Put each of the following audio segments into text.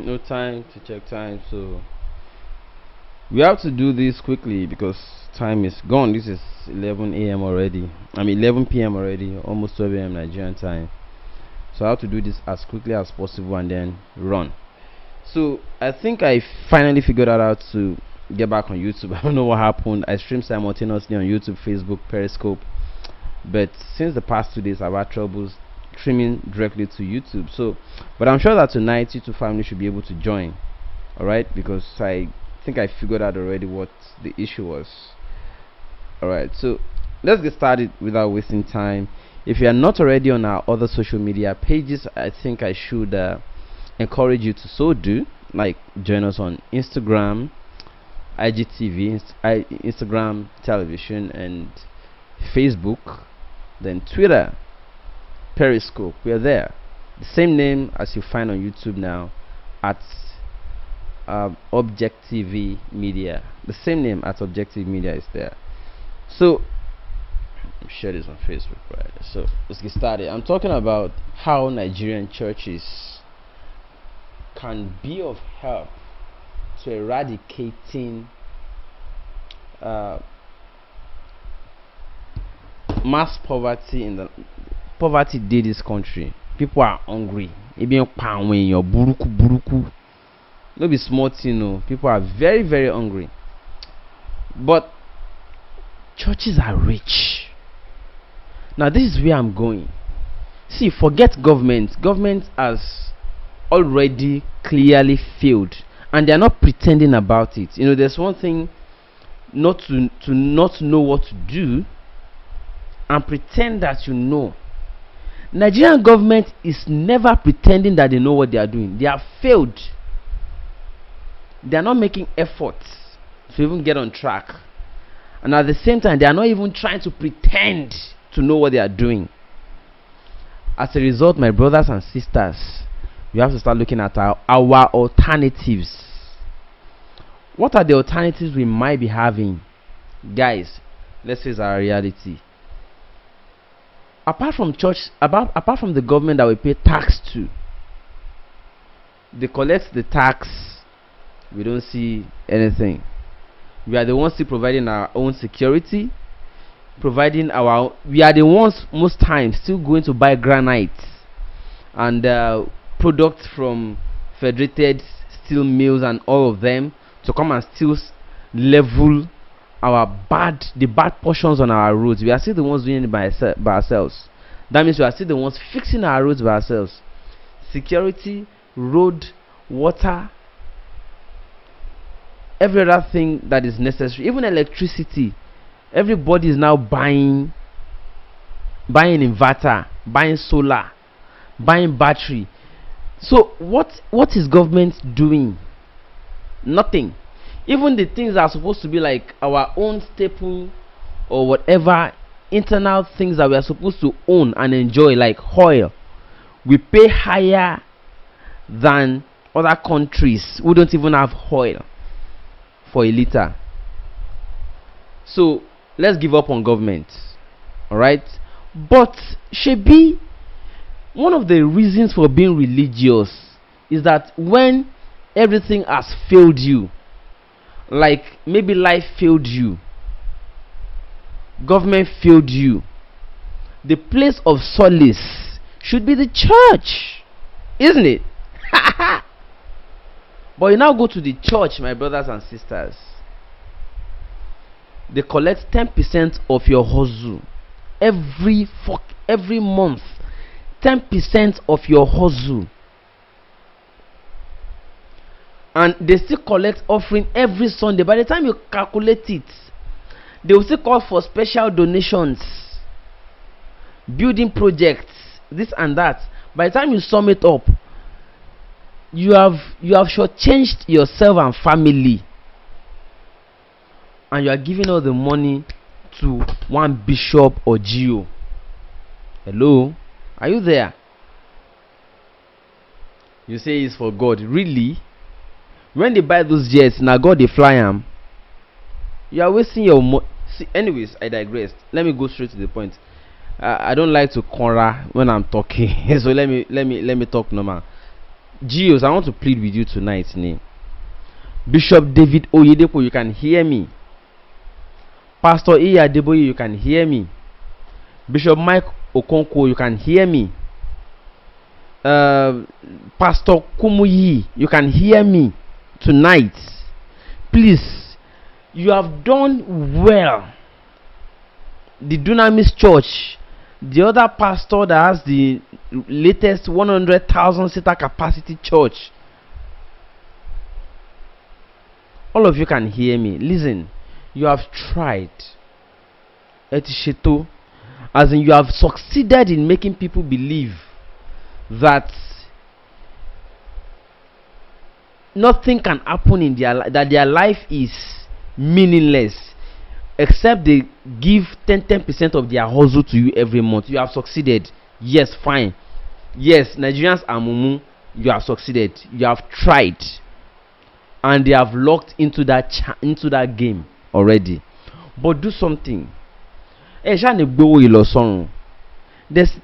no time to check time, so we have to do this quickly because time is gone. This is 11 a.m. already. I mean 11 p.m. already, almost 12 a.m. Nigerian time. So I have to do this as quickly as possible and then run. So I think I finally figured out how to get back on YouTube. I don't know what happened. I stream simultaneously on YouTube, Facebook, Periscope, but since the past 2 days I've had troubles streaming directly to YouTube. So but I'm sure that tonight YouTube family should be able to join, alright, because I think I figured out already what the issue was. Alright, so let's get started without wasting time. If you are not already on our other social media pages, I think I should encourage you to so do, like join us on Instagram, IGTV, Instagram television, and Facebook, then Twitter, Periscope. We are there, the same name as you find on YouTube now, at Objectv Media. The same name at Objectv Media is there. So share this on Facebook, right? So let's get started. I'm talking about how Nigerian churches can be of help to eradicating mass poverty in the poverty in this country. People are hungry. Even pound when you're buruku. No be small thing, no. People are very, very hungry. But churches are rich. Now this is where I'm going. See, forget government. Government has already clearly failed, and they are not pretending about it. You know, there's one thing not to not know what to do and pretend that you know. Nigerian government is never pretending that they know what they are doing. They have failed. They are not making efforts to even get on track, and at the same time they are not even trying to pretend to know what they are doing. As a result, my brothers and sisters, we have to start looking at our alternatives. What are the alternatives we might be having? Guys, let's face our reality. Apart from church, apart from the government that we pay tax to, they collect the tax, we don't see anything. We are the ones still providing our own security, we are the ones most times still going to buy granite and products from Federated Steel Mills and all of them to come and still level the bad portions on our roads. We are still the ones doing it by ourselves. That means we are still the ones fixing our roads by ourselves. Security, road, water, every other thing that is necessary, even electricity. Everybody is now buying inverter, buying solar, buying battery. So what is government doing? Nothing. Even the things that are supposed to be like our own staple or whatever internal things that we are supposed to own and enjoy, like oil, we pay higher than other countries who don't even have oil for a liter. So let's give up on government, alright? But shebi, one of the reasons for being religious is that when everything has failed you, like maybe life failed you, government failed you, the place of solace should be the church, isn't it? But you now go to the church, my brothers and sisters, they collect 10% of your hustle every month. 10% of your hustle, and they still collect offering every Sunday. By the time you calculate it, they will still call for special donations, building projects, this and that. By the time you sum it up, you have shortchanged yourself and family, and you are giving all the money to one bishop or GO. Hello, are you there? You say it's for God. Really? When they buy those jets, now God they fly them. You are wasting your money. Anyways, I digress. Let me go straight to the point. I don't like to corner when I'm talking, so let me talk normal. Geos, I want to plead with you tonight. Bishop David Oyedepo, you can hear me. Pastor Iya Deboye, you can hear me. Bishop Mike Okonkwo, you can hear me. Pastor Kumuyi, you can hear me tonight. Please, you have done well. The Dunamis Church, the other pastor that has the latest 100,000 seater capacity church, all of you can hear me. Listen, you have tried. Etisheto, as in you have succeeded in making people believe that nothing can happen in their life, that their life is meaningless except they give 10% of their hustle to you every month. You have succeeded. Yes, fine. Yes, Nigerians are mumu. You have succeeded. You have tried, and they have locked into that game already. But do something. There's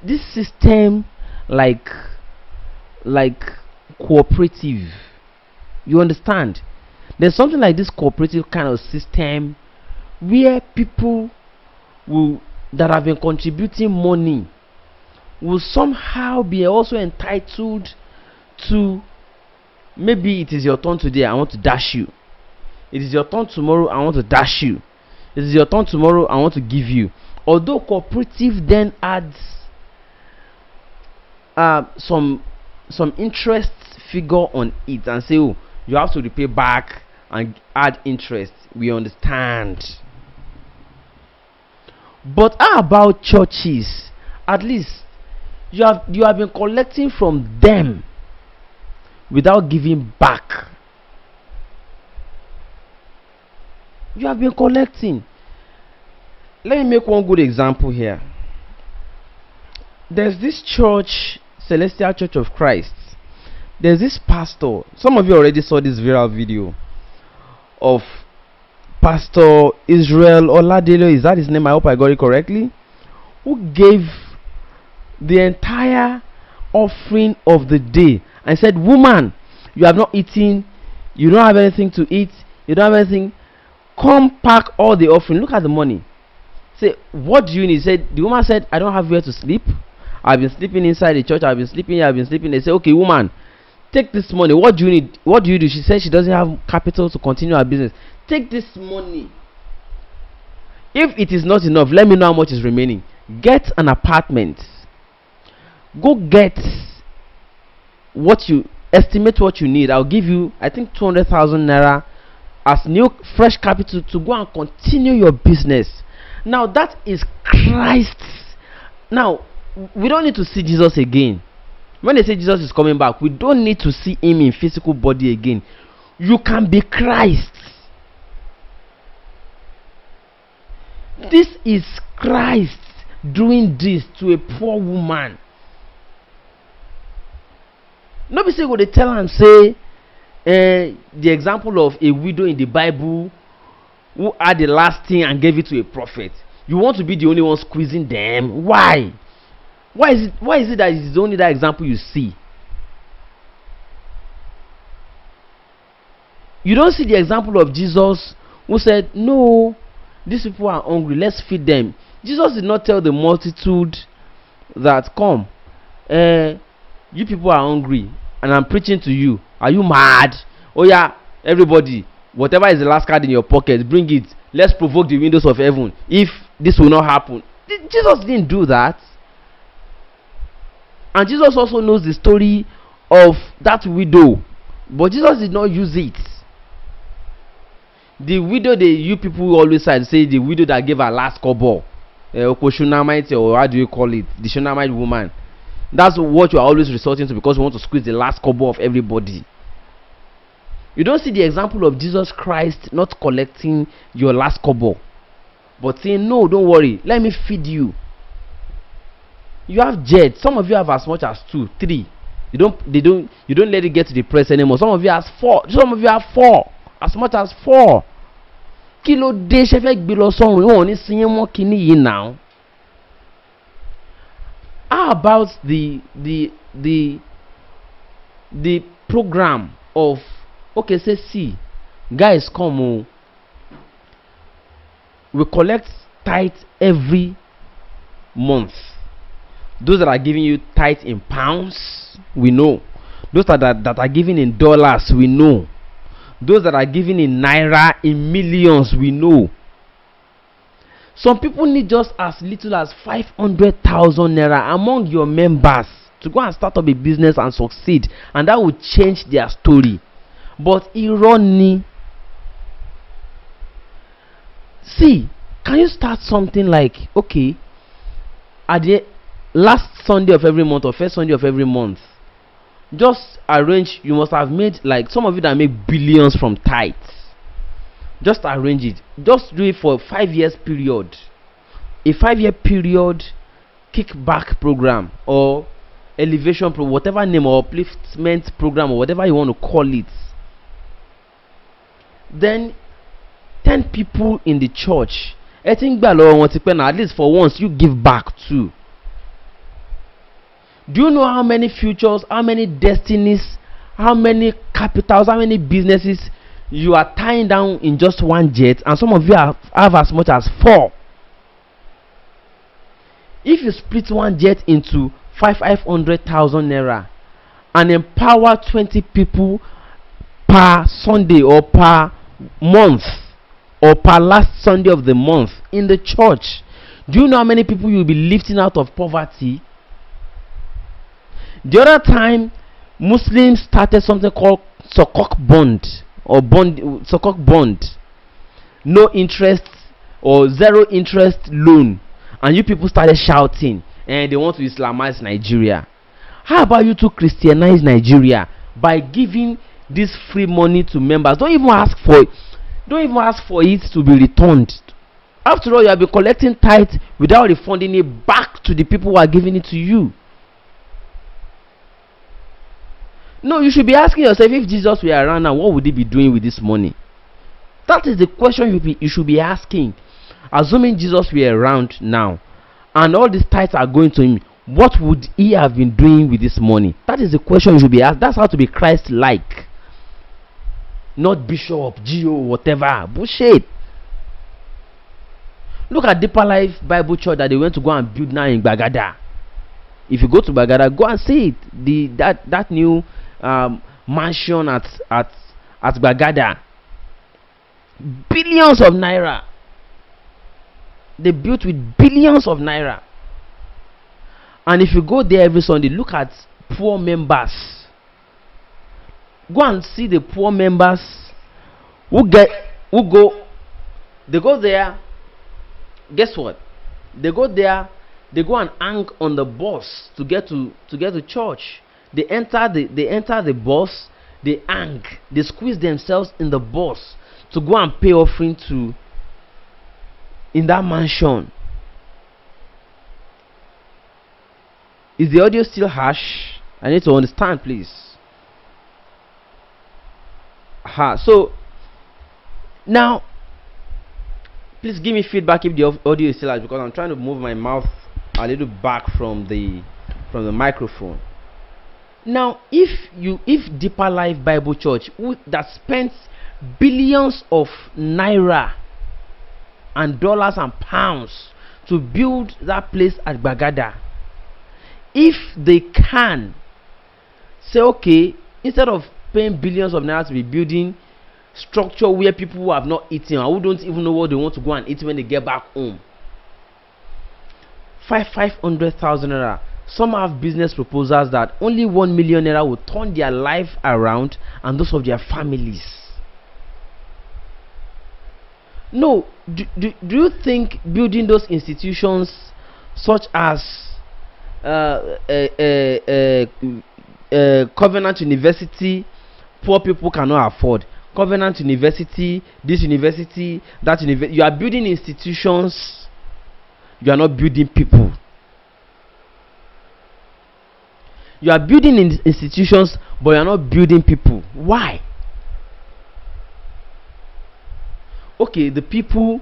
this system like cooperative. You understand? There's something like this cooperative kind of system where people that have been contributing money will somehow be also entitled to, maybe it is your turn today, I want to dash you. It is your turn tomorrow, I want to dash you. It is your turn tomorrow, I want to give you. Although cooperative then adds some interest figure on it and say, oh, you have to repay back and add interest. We understand. But how about churches? At least you have been collecting from them without giving back. You have been collecting. Let me make one good example here. There's this church, Celestial Church of Christ. There's this pastor. Some of you already saw this viral video of Pastor Israel Oladele. Is that his name? I hope I got it correctly. Who gave the entire offering of the day and said, woman, you have not eaten, you don't have anything to eat, you don't have anything, come pack all the offering. Look at the money. Say, what do you need? Said the woman said, I don't have where to sleep. I've been sleeping inside the church, I've been sleeping here, I've been sleeping. They say, okay, woman, take this money. What do you need? What do you do? She said she doesn't have capital to continue her business. Take this money. If it is not enough, let me know how much is remaining. Get an apartment. Go get what you estimate what you need. I'll give you, I think, 200,000 naira as new fresh capital to go and continue your business. Now that is Christ. Now we don't need to see Jesus again. When they say Jesus is coming back, we don't need to see him in physical body again. You can be Christ. This is Christ doing this to a poor woman. Nobody say go they tell and say the example of a widow in the Bible who had the last thing and gave it to a prophet. You want to be the only one squeezing them? Why? Why is it that it's only that example you see? You don't see the example of Jesus who said, no, these people are hungry, let's feed them. Jesus did not tell the multitude that, come, you people are hungry and I'm preaching to you. Are you mad? Oh yeah, everybody, whatever is the last card in your pocket, bring it. Let's provoke the windows of heaven. If this will not happen. Jesus didn't do that. And Jesus also knows the story of that widow, but Jesus did not use it. The widow you people always say the widow that gave her last kobo, Okoshunamite, or how do you call it, the Shunamite woman. That's what you are always resorting to because you want to squeeze the last kobo of everybody. You don't see the example of Jesus Christ not collecting your last kobo, but saying, no, don't worry, let me feed you. You have jets. Some of you have as much as 2, 3. You don't let it get to the press anymore. Some of you have 4. Some of you have 4. As much as 4. Kilo de shefek below song. We only see more kini now. How about the program of, okay, say, see, guys, come on, we collect tithe every month. Those that are giving you tithe in pounds, we know. Those that are giving in dollars, we know. Those that are giving in naira, in millions, we know. Some people need just as little as 500,000 naira among your members to go and start up a business and succeed, and that will change their story. But irony. See, can you start something like, okay, at the last Sunday of every month or first Sunday of every month, just arrange, you must have made, like some of you that make billions from tithes, just arrange it, just do it for a 5 years period, a 5-year period kickback program or elevation program, whatever name, or upliftment program, or whatever you want to call it. Then 10 people in the church, I think at least for once you give back too. Do you know how many futures, how many destinies, how many capitals, how many businesses you are tying down in just one jet, and some of you have as much as 4? If you split one jet into 500,000 naira and empower 20 people per Sunday or per month or per last Sunday of the month in the church, do you know how many people you will be lifting out of poverty? The other time, Muslims started something called Sokok bond, or Sokok bond, no interest or zero interest loan, and you people started shouting, and they want to Islamize Nigeria. How about you to Christianize Nigeria by giving this free money to members? Don't even ask for it to be returned. After all, you have been collecting tithe without refunding it back to the people who are giving it to you. No, you should be asking yourself, if Jesus were around now, what would he be doing with this money? That is the question you should be asking. Assuming Jesus were around now and all these tithes are going to him, what would he have been doing with this money? That is the question you should be asked. That's how to be Christ-like. Not bishop, GO, whatever. Bullshit. Look at Deeper Life Bible Church that they went to go and build now in Bagada. If you go to Bagada, go and see it. That new mansion at Bagada. Billions of naira. They built with billions of naira. And if you go there every Sunday, look at poor members. Go and see the poor members they go there. Guess what? They go there, they go and hang on the bus to get to church. They enter the bus, they hang, they squeeze themselves in the bus to go and pay offering to in that mansion. Is the audio still harsh? I need to understand, please. So now please give me feedback if the audio is still harsh, because I'm trying to move my mouth a little back from the microphone. Now if Deeper Life Bible Church that spends billions of naira and dollars and pounds to build that place at Bagada, if they can say, okay, instead of paying billions of naira to be building structure where people who have not eaten or who don't even know what they want to go and eat when they get back home, 500,000 naira. Some have business proposals that only 1 million naira will turn their life around and those of their families. No, do you think building those institutions such as Covenant University, poor people cannot afford? Covenant University, this university, that university. You are building institutions, you are not building people. You are building institutions, but you are not building people. Why? Okay, the people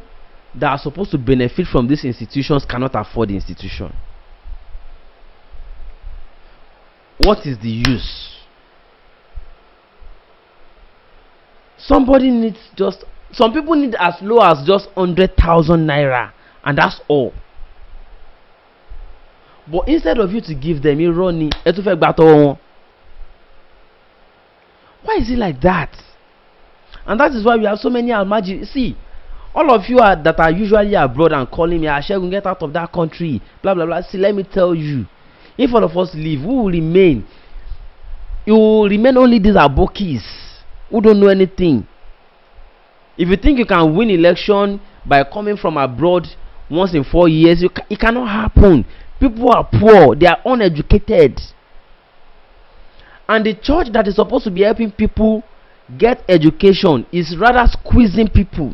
that are supposed to benefit from these institutions cannot afford the institution. What is the use? Somebody needs just, some people need as low as just 100,000 naira, and that's all. But instead of you to give them, you run it. Why is it like that? And that is why we have so many almaji. See, all of you that are usually abroad and calling me, Ashegun, get out of that country, blah blah blah. See, let me tell you, if all of us leave, who will remain? You will remain only these abokis who don't know anything. If you think you can win election by coming from abroad once in 4 years, it cannot happen. People are poor, they are uneducated. And the church that is supposed to be helping people get education is rather squeezing people.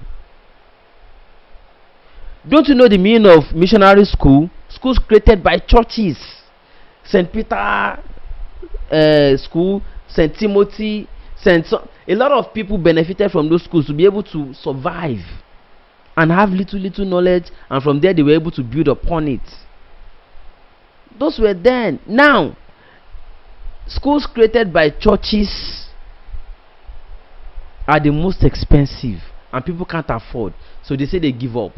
Don't you know the meaning of missionary school? Schools created by churches. St. Peter school, St. Timothy, a lot of people benefited from those schools to be able to survive and have little knowledge, and from there they were able to build upon it. Those were then. Now, schools created by churches are the most expensive and people can't afford, so they say they give up.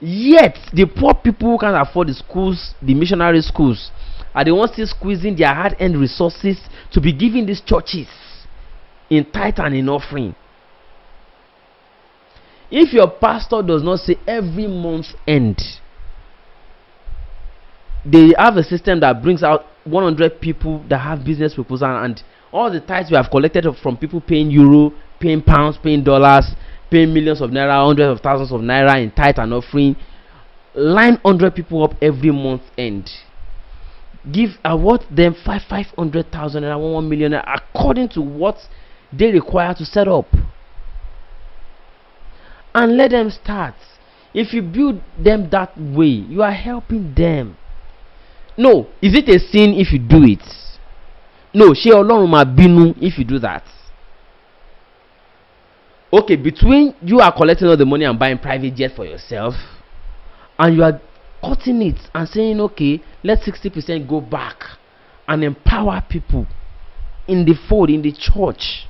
Yet the poor people who can't afford the schools, the missionary schools, are the ones still squeezing their hard-earned resources to be giving these churches in tithe and in offering. If your pastor does not say every month's end, they have a system that brings out 100 people that have business proposal, and all the tithes we have collected from people paying euro, paying pounds, paying dollars, paying millions of naira, hundreds of thousands of naira in tithe and offering, line 100 people up every month end. Award them 500,000 naira, 1 million naira, according to what they require to set up, and let them start. If you build them that way, you are helping them. No, is it a sin if you do it? No, she Ọlọ́run máa bínú if you do that. Okay, between you are collecting all the money and buying private jet for yourself, and you are cutting it and saying, okay, let 60% go back and empower people in the fold, in the church,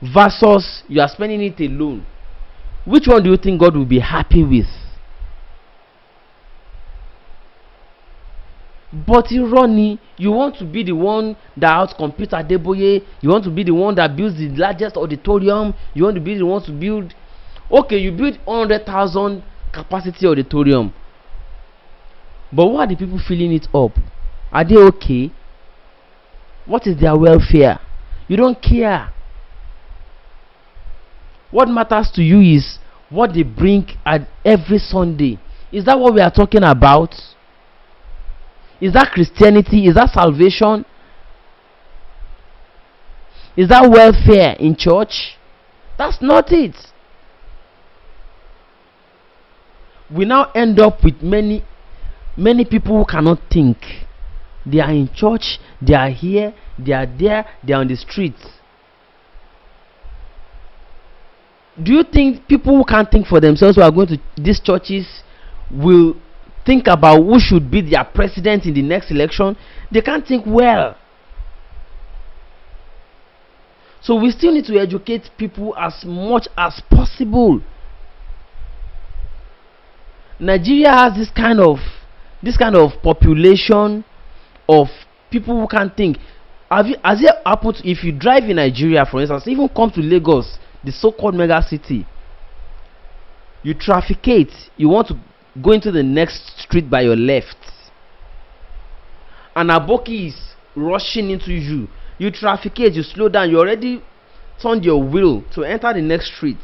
versus you are spending it alone. Which one do you think God will be happy with? But Ronnie, you want to be the one that outcompetes Adeboye. You want to be the one that builds the largest auditorium. You want to be the one to build. Okay, you build 100,000 capacity auditorium. But what are the people filling it up? Are they okay? What is their welfare? You don't care. What matters to you is what they bring at every Sunday. Is that what we are talking about? Is that Christianity? Is that salvation? Is that welfare in church? That's not it. We now end up with many people who cannot think. They are in church, they are here, they are there, they are on the streets. Do you think people who can't think for themselves, who are going to these churches, will think about who should be their president in the next election? They can't think well. So we still need to educate people as much as possible. Nigeria has this kind of population of people who can't think. Has it happened if you drive in Nigeria, for instance, even come to Lagos, the so-called mega city, you trafficate, you want to go into the next street by your left, and Aboki is rushing into you, you trafficate, you slow down, you already turned your wheel to enter the next street.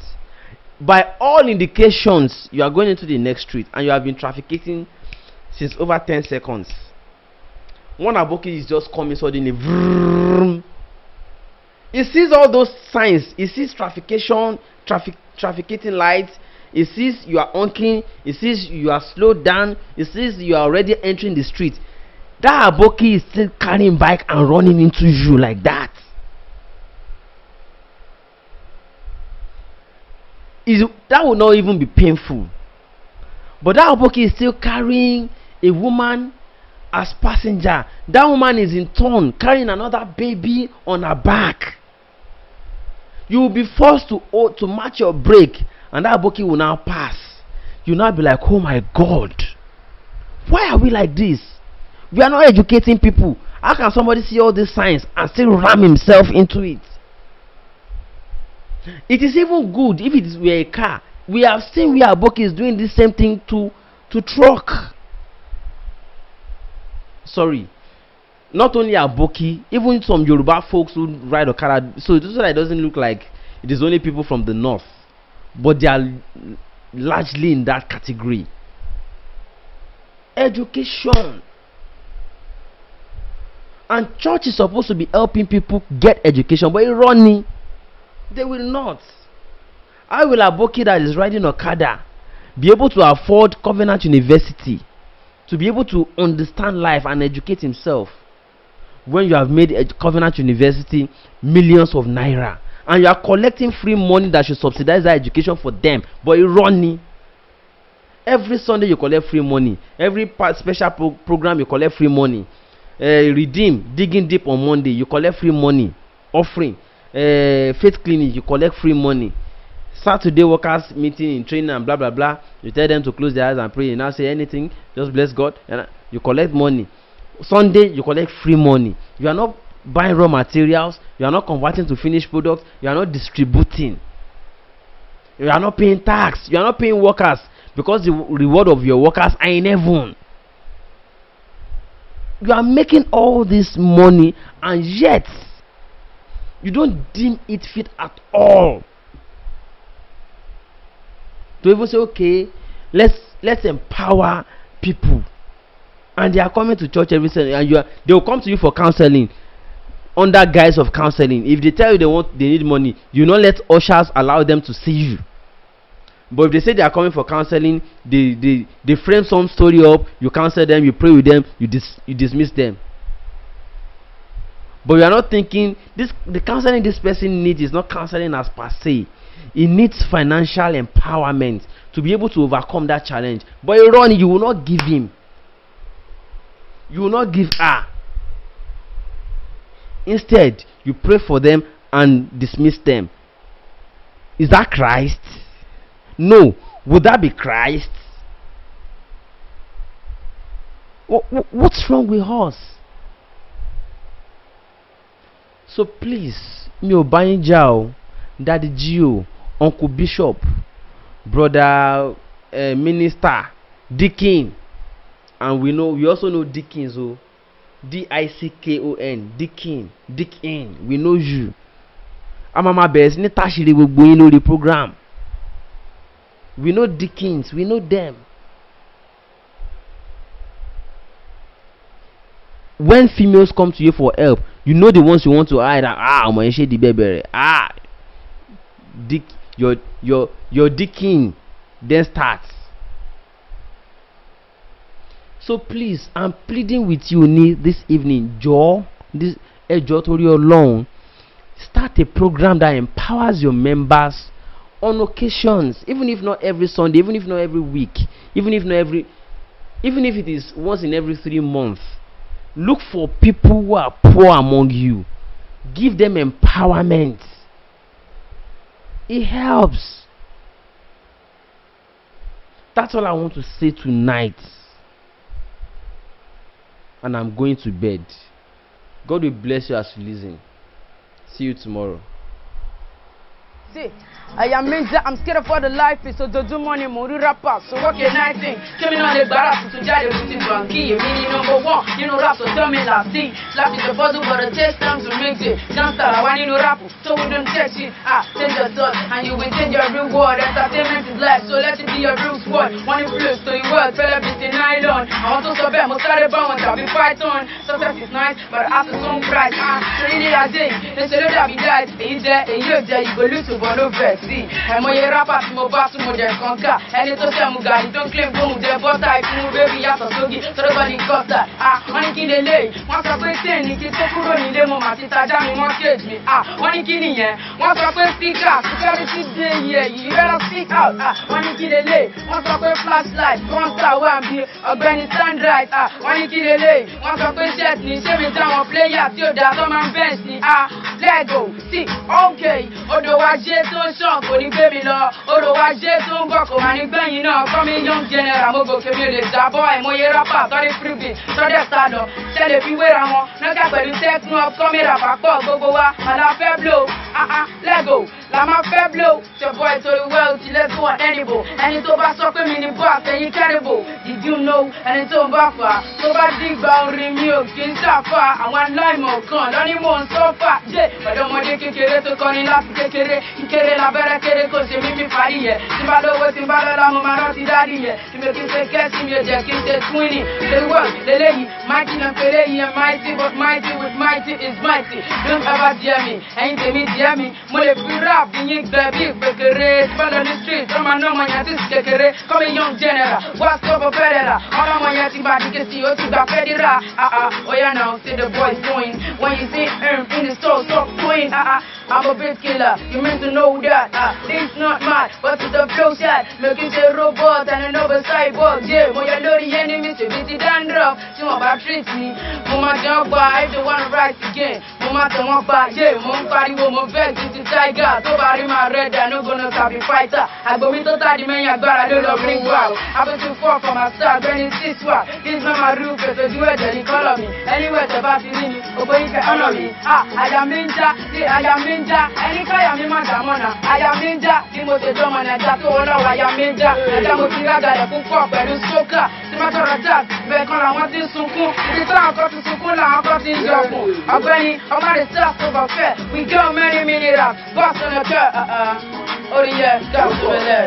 By all indications, you are going into the next street, and you have been trafficating since over 10 seconds. One Aboki is just coming suddenly. Vroom. He sees all those signs. He sees trafficating lights. He sees you are honking. He sees you are slowed down. He sees you are already entering the street. That Aboki is still carrying bike and running into you like that. That will not even be painful. But that Aboki is still carrying a woman as passenger. That woman is in turn carrying another baby on her back. You will be forced to match your break, and that bookie will now pass. You will now be like, oh my God, why are we like this? We are not educating people. How can somebody see all these signs and still ram himself into it? It is even good if it were a car. We have seen where Aboki is doing the same thing to truck. Sorry, not only Aboki, even some Yoruba folks who ride Okada. So that it doesn't look like it is only people from the north, but they are largely in that category. Education. And church is supposed to be helping people get education, but running, they will not. How will Aboki that is riding Okada be able to afford Covenant University, to be able to understand life and educate himself, when you have made Covenant University millions of naira and you are collecting free money that should subsidize that education for them, but you running? Every Sunday you collect free money. Every special program you collect free money. Redeem, digging deep on Monday, you collect free money. Offering, faith clinic, you collect free money. Saturday workers meeting in training and blah blah blah, you tell them to close their eyes and pray. You now say anything, just bless God, and you collect money. Sunday you collect free money. You are not buying raw materials, you are not converting to finished products, you are not distributing, you are not paying tax, you are not paying workers, because the reward of your workers are in heaven. You are making all this money, and yet you don't deem it fit at all to even say, okay, let's empower people. And they are coming to church every Sunday, and they will come to you for counseling under guise of counseling. If they tell you they need money, you not let ushers allow them to see you. But if they say they are coming for counseling, they frame some story up, you counsel them, you pray with them, you dismiss them. But you are not thinking the counseling this person needs is not counseling as per se. He needs financial empowerment to be able to overcome that challenge. But you will not give him. You will not give her. Instead, you pray for them and dismiss them. Is that Christ? No. Would that be Christ? What's wrong with us? So please, me obayin jao, Daddy Gio, Uncle Bishop, Brother Minister, Deacon, and we also know Deacons, Dickon, Deacon. We know you. Amama Bears, ni tashiri gbogbo yin lórí program. We know Deacons, we know them. When females come to you for help, you know the ones you want to hide. Your Deacon then starts. So please, I'm pleading with you this evening, this Tori alone. Start a program that empowers your members on occasions, even if not every Sunday, even if not every week, even if it is once in every 3 months. Look for people who are poor among you. Give them empowerment. It helps. That's all I want to say tonight. And I'm going to bed. God will bless you as you listen. See you tomorrow. See, I am Minza, I'm scared of all the life is so do money, Mori rapper. So what can I think? Coming on the barracks to judge the banky, really number one. You know rap, so tell me last thing. Slap is a puzzle, but it takes time to make it. Gangsta, I want you to rap, so we don't catch it. Change your thoughts, and you will change your real world. Entertainment is life, so let it be your real sport. One influence to your world, fell up in nylon. I want to stop it, most of the bones, I'll be fighting. Success is nice, but after some price, really I think. They say that be died, in there, and you're there, you go lose to one over. See, I'm a rapper, I'm a bass, I'm a conquer. And it's a Samugai, don't claim boom, they're both type, baby, yes, so nobody got that. kí lélẹ̀ wọ́n sọ pé tí ènì kí tó kúrò nílé mo mà ti tajà mi mortgage mi wọ́n ní kí nìyẹn wọ́n sọ pé speaker security day yẹ you better speak out wọ́n ní kí lélẹ̀ wọ́n sọ pé flashlight counter wà bí ọ̀gbẹ́ni standright wọ́n ní kí lélẹ̀ wọ́n sọ pé shirt ní ṣé mi táwọn player tí ò dá tó máa ń bench ní lego sí okay odò wa jẹ́ tó ń ṣàn kò ní gbé mi lọ odò wa jẹ́ tó ń bọ̀ kò wà ní gbẹ̀yìn náà kọ́ mi young general mo gòkè mi lè jábọ́ àìmọye rapper tọ́rí freebie tọ́dẹ̀ sádọ̀ ṣẹlẹ̀ fi wéra wọn lọ́gà pẹ̀lú techno upcoming rapper pọ̀ gbogbo wa àlà fẹ́ blow lego la máa fẹ́ blow your boy torí well ti lẹ́tọ́ wọn edible ẹni tó bá sọ pé mi ní bọ́ àtẹ̀yìn terrible did you know ẹni tó ń bá fà tó bá dìgbà orin mi ò kí ń ṣàfà àwọn aláìmọ̀ kan lọ́ní mò ń sọ́fà jẹ́ pẹ̀lú ọmọdé kékeré tó kọrin láti kékeré ìkéré labẹ́rẹ́ kéré kò ṣe mímí parí yẹ tí bá lówó tí bá lọ́la mo máa rántí dáàdì yẹ tí mi kì í ṣe kẹ́sì mi ò jẹ́ kí n ṣe twinning the world lélẹ́yìí mighty náà péré yìí mighty but mighty with mighty is mighty don't ever dare me ẹ̀yin tèmi dare me mo lè fi rap yín gbẹ bí ìpèkèrè bọ́lọ̀ ní street ọmọ náà mọ̀ yẹn ti sì kékeré come a young general what's up for federal ọlọ́mọ yẹn ti bá dìkẹ́ sí ó ti gbà federal oya now see the boys doing when you see him in the store stop doing I'm a beat killer you meant to know that this not mad but it's the flow shot making a robot and another cyborg yeah mo yẹ lórí enemy ṣe bí ti dandruff tí wọ́n bá treat me mo máa jẹ́ wọ́n gba I don't wanna rise again mo máa tẹ̀ wọ́n gba yeah mo ń pariwo mo vex ti tiger tó bá rí máa red I no gonna sabi fighter àgbòmí tó tàdí mẹ́yìn agbára ló lọ bring wow abẹ́tú fọ́ for my star gbẹ́ni six wa this not my roof ètò ojú ẹ̀jẹ̀ ní kọ́lọ̀ mi anywhere tẹ̀ bá ti rí mi gbogbo yín fẹ́ ọ̀nà mi àyà mi ń já sí àyà mi ń já ẹni káyà mi má jà mọ́nà àyà mi ń já bí mo ṣe jọmọ nàìjà tó wọ́n lọ́wọ́ àyà mi ń já ẹ̀dá mo ti rájà rẹ̀ púpọ̀ pẹ̀lú sókà tí má tọrọ chat bẹ́ẹ̀ kan làwọn ti ń sunkún ibi táwọn kan ti sunkún làwọn kan ti ń jọkùn ọ̀gbẹ́ni ọmọ rẹ̀ sá sọ̀bọ̀ fẹ́ we go many minerals boss on the car orí yẹ ká sọ̀rọ̀ lẹ̀.